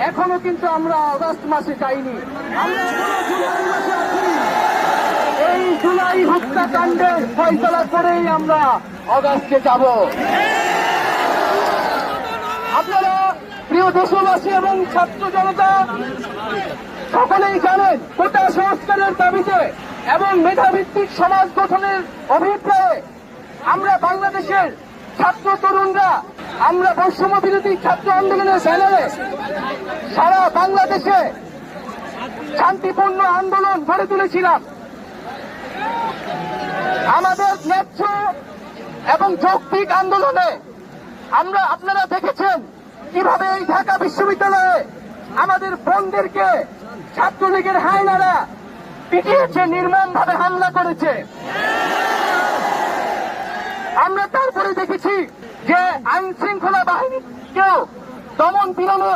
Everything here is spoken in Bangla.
এখনো কিন্তু আমরা অগাস্ট মাসে যাইনি, আমরা এখনো জুলাই মাসে আছি। এই জুলাই হত্যাকাণ্ডের ফয়সালা করেই আমরা অগাস্টে যাব। আপনারা প্রিয় দেশবাসী এবং ছাত্র জনতা সকলেই জানেন, কোটা সংস্কারের দাবিতে এবং মেধাভিত্তিক সমাজ গঠনের অভিপ্রায়ে আমরা বাংলাদেশের ছাত্র তরুণরা আমরা বৈষম্য বিরোধী ছাত্র আন্দোলনের ব্যানারে সারা বাংলাদেশে শান্তিপূর্ণ আন্দোলন গড়ে তুলেছিলাম। আমাদের ন্যায্য এবং যৌক্তিক আন্দোলনে আপনারা দেখেছেন কিভাবে এই ঢাকা বিশ্ববিদ্যালয়ে আমাদের বোনদেরকে ছাত্রলীগের হায়নারা পিটিয়েছে, নির্মমভাবে হামলা করেছে। আমরা তারপরে দেখেছি যে আইন শৃঙ্খলা বাহিনীকেও দমন পীড়নে